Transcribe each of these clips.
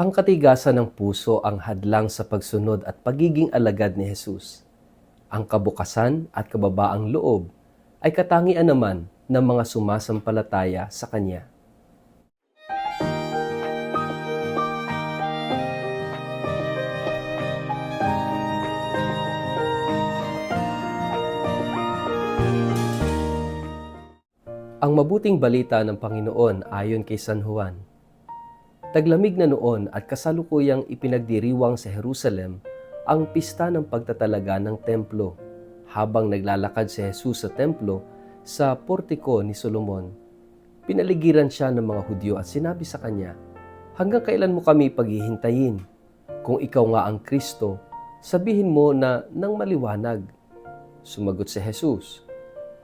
Ang katigasan ng puso ang hadlang sa pagsunod at pagiging alagad ni Jesus. Ang kabukasan at kababaang loob ay katangian naman ng mga sumasampalataya sa Kanya. Ang mabuting balita ng Panginoon ayon kay San Juan. Taglamig na noon at kasalukuyang ipinagdiriwang sa Jerusalem ang pista ng pagtatalaga ng templo. Habang naglalakad si Jesus sa templo sa portiko ni Solomon, pinaligiran siya ng mga Hudyo at sinabi sa kanya, "Hanggang kailan mo kami paghihintayin? Kung ikaw nga ang Kristo, sabihin mo na nang maliwanag." Sumagot si Jesus,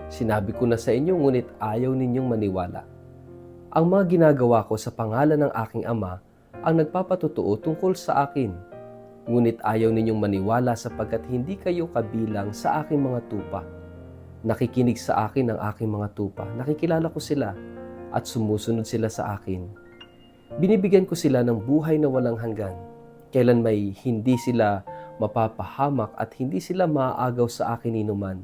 "Sinabi ko na sa inyo, ngunit ayaw ninyong maniwala. Ang mga ginagawa ko sa pangalan ng aking Ama ang nagpapatotoo tungkol sa akin. Ngunit ayaw ninyong maniwala sapagkat hindi kayo kabilang sa aking mga tupa. Nakikinig sa akin ang aking mga tupa. Nakikilala ko sila at sumusunod sila sa akin. Binibigyan ko sila ng buhay na walang hanggan. Kailan may hindi sila mapapahamak at hindi sila maaagaw sa akin inuman.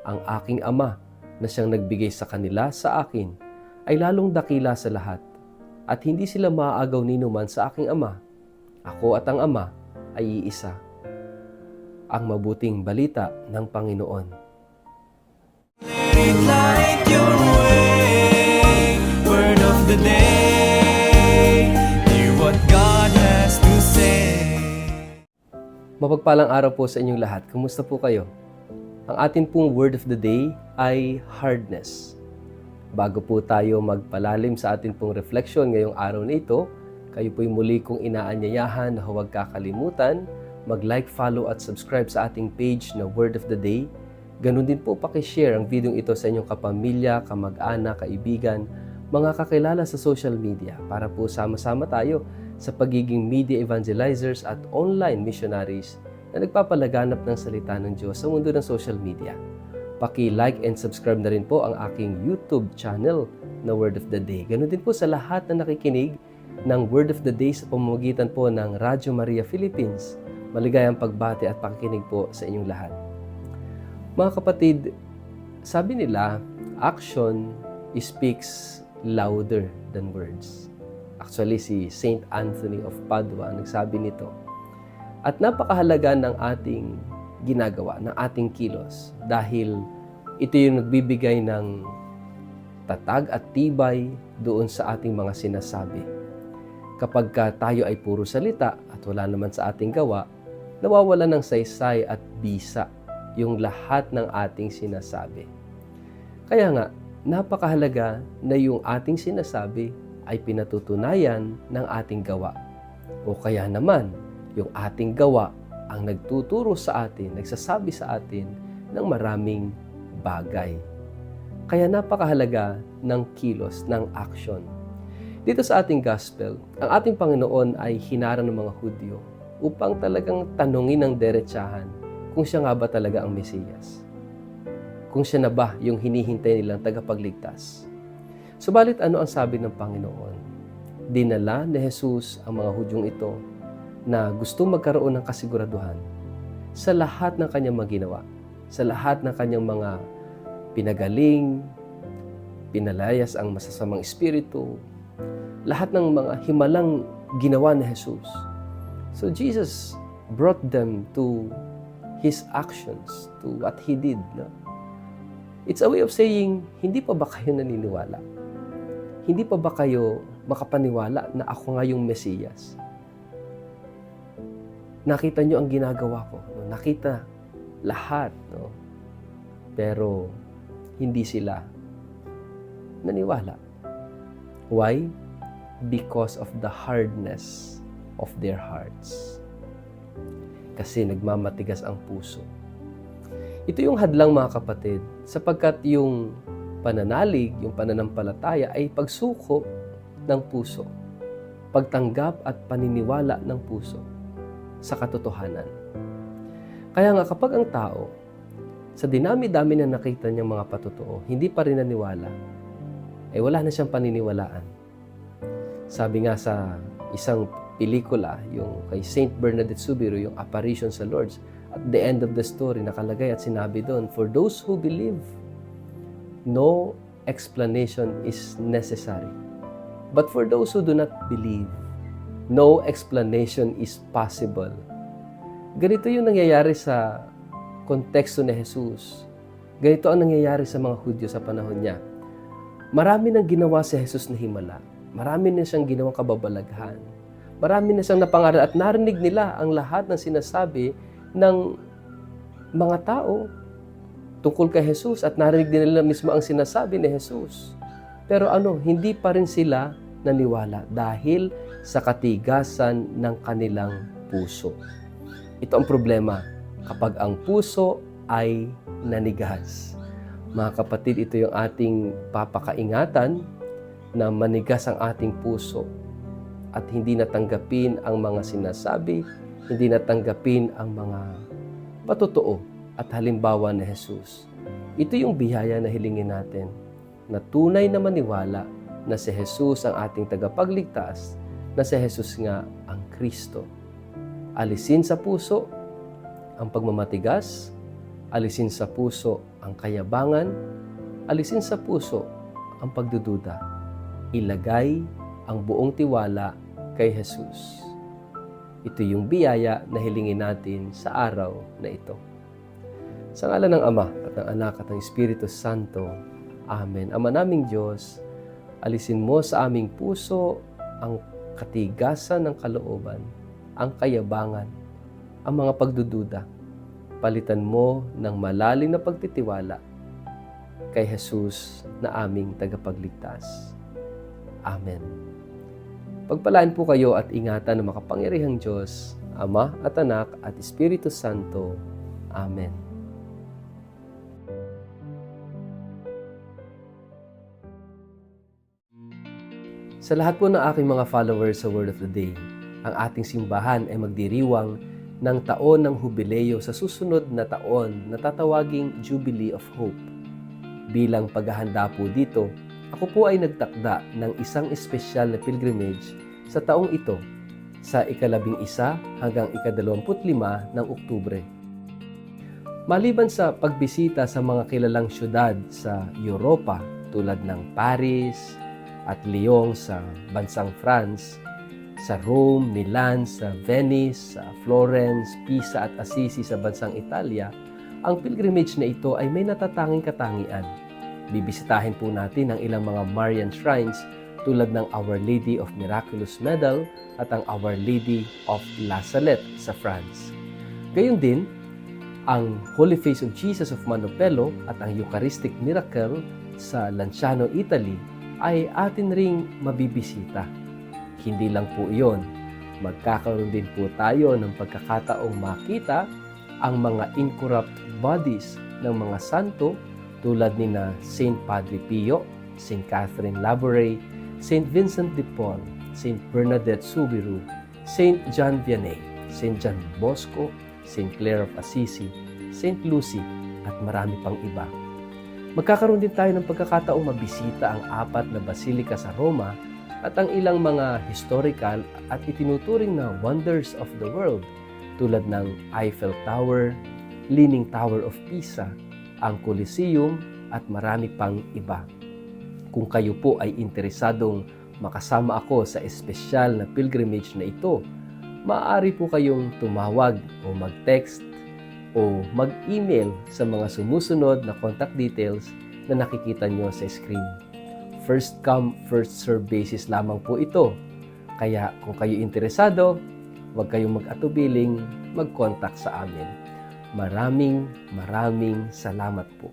Ang aking Ama na siyang nagbigay sa kanila sa akin ay lalong dakila sa lahat at hindi sila maaagaw ninuman sa aking Ama. Ako at ang Ama ay iisa." Ang mabuting balita ng Panginoon. Let it light your way, word of the day, hear what God has to say. Mapagpalang araw po sa inyong lahat. Kumusta po kayo? Ang atin pong word of the day ay hardness. Bago po tayo magpalalim sa atin pong reflection ngayong araw na ito, kayo po'y muli kong inaanyayahan na huwag kakalimutan mag-like, follow at subscribe sa ating page na Word of the Day. Ganun din po pakishare ang video ito sa inyong kapamilya, kamag-anak, kaibigan, mga kakilala sa social media para po sama-sama tayo sa pagiging media evangelizers at online missionaries na nagpapalaganap ng salita ng Diyos sa mundo ng social media. Paki-like and subscribe na rin po ang aking YouTube channel na Word of the Day. Ganun din po sa lahat na nakikinig ng Word of the Day sa pamamagitan po ng Radyo Maria Philippines. Maligayang pagbati at pakikinig po sa inyong lahat. Mga kapatid, sabi nila, action speaks louder than words. Actually, si Saint Anthony of Padua nagsabi nito. At napakahalaga ng ating ginagawa, ng ating kilos, dahil ito yung nagbibigay ng tatag at tibay doon sa ating mga sinasabi. Kapag tayo ay puro salita at wala naman sa ating gawa, nawawala ng saysay at bisa yung lahat ng ating sinasabi. Kaya nga, napakahalaga na yung ating sinasabi ay pinatutunayan ng ating gawa. O kaya naman, yung ating gawa ang nagtuturo sa atin, nagsasabi sa atin ng maraming bagay. Kaya napakahalaga ng kilos, ng action. Dito sa ating gospel, ang ating Panginoon ay hinarang ng mga Hudyo upang talagang tanungin ng derechahan kung siya nga ba talaga ang Mesiyas. Kung siya na ba yung hinihintay nilang tagapagligtas. Subalit ano ang sabi ng Panginoon? Dinala ni Jesus ang mga Hudyong ito na gusto magkaroon ng kasiguraduhan sa lahat ng kanyang maginawa, sa lahat ng kanyang mga pinagaling, pinalayas ang masasamang espiritu, lahat ng mga himalang ginawa ni Jesus. So Jesus brought them to His actions, to what He did. No? It's a way of saying, hindi pa ba kayo naniniwala? Hindi pa ba kayo makapaniwala na ako nga yung Mesiyas? Nakita nyo ang ginagawa ko. No? Nakita lahat. No? Pero hindi sila naniwala. Why? Because of the hardness of their hearts. Kasi nagmamatigas ang puso. Ito yung hadlang, mga kapatid, sapagkat yung pananalig, yung pananampalataya ay pagsuko ng puso, pagtanggap at paniniwala ng puso sa katotohanan. Kaya nga kapag ang tao, sa dinami-dami na nakita niyang mga patotoo, hindi pa rin naniwala, wala na siyang paniniwalaan. Sabi nga sa isang pelikula, yung kay Saint Bernadette Soubirous, yung apparition sa Lourdes. At the end of the story, nakalagay at sinabi doon, for those who believe, no explanation is necessary. But for those who do not believe, no explanation is possible. Ganito yung nangyayari sa konteksto ni Jesus. Ganito ang nangyayari sa mga Hudyo sa panahon niya. Marami nang ginawa si Jesus na himala. Marami na siyang ginawang kababalaghan. Marami na siyang napangaral at narinig nila ang lahat ng sinasabi ng mga tao tungkol kay Jesus at narinig din nila mismo ang sinasabi ni Jesus. Pero hindi pa rin sila naniwala dahil sa katigasan ng kanilang puso. Ito ang problema kapag ang puso ay nanigas. Mga kapatid, ito yung ating papakaingatan na manigas ang ating puso at hindi natanggapin ang mga sinasabi, hindi natanggapin ang mga patotoo at halimbawa ni Jesus. Ito yung biyaya na hilingin natin, na tunay na maniwala na si Jesus ang ating tagapagligtas, na si Jesus nga ang Kristo. Alisin sa puso ang pagmamatigas, alisin sa puso ang kayabangan, alisin sa puso ang pagdududa. Ilagay ang buong tiwala kay Jesus. Ito yung biyaya na hilingin natin sa araw na ito. Sa ngalan ng Ama at ng Anak at ng Espiritu Santo. Amen. Ama naming Diyos, alisin mo sa aming puso ang katigasan ng kalooban, ang kayabangan, ang mga pagdududa. Palitan mo ng malalim na pagtitiwala kay Jesus na aming tagapagligtas. Amen. Pagpalain po kayo at ingatan ng makapangyarihang Diyos, Ama at Anak at Espiritu Santo. Amen. Sa lahat po ng aking mga followers sa Word of the Day, ang ating simbahan ay magdiriwang ng taon ng Hubileo sa susunod na taon na tatawaging Jubilee of Hope. Bilang paghahanda po dito, ako po ay nagtakda ng isang espesyal na pilgrimage sa taong ito sa ika-11 hanggang ika-25 ng Oktubre. Maliban sa pagbisita sa mga kilalang syudad sa Europa tulad ng Paris at Lyon sa bansang France, sa Rome, Milan, sa Venice, sa Florence, Pisa at Assisi sa bansang Italia, ang pilgrimage na ito ay may natatanging katangian. Bibisitahin po natin ang ilang mga Marian shrines tulad ng Our Lady of Miraculous Medal at ang Our Lady of La Salette sa France. Gayon din, ang Holy Face of Jesus of Manopello at ang Eucharistic Miracle sa Lanciano, Italy ay atin ring mabibisita. Hindi lang po iyon, magkakaroon din po tayo ng pagkakataong makita ang mga incorrupt bodies ng mga santo tulad ni na Saint Padre Pio, Saint Catherine Labouré, Saint Vincent de Paul, Saint Bernadette Soubirous, Saint John Vianney, Saint John Bosco, Saint Clare of Assisi, Saint Lucy at marami pang iba. Magkakaroon din tayo ng pagkakataong mabisita ang 4 na basilika sa Roma at ang ilang mga historical at itinuturing na wonders of the world tulad ng Eiffel Tower, Leaning Tower of Pisa, ang Colosseum at marami pang iba. Kung kayo po ay interesadong makasama ako sa espesyal na pilgrimage na ito, maaari po kayong tumawag o mag-text o mag-email sa mga sumusunod na contact details na nakikita nyo sa screen. First come, first serve basis lamang po ito. Kaya kung kayo interesado, huwag kayong mag-atubiling mag-contact sa amin. Maraming salamat po.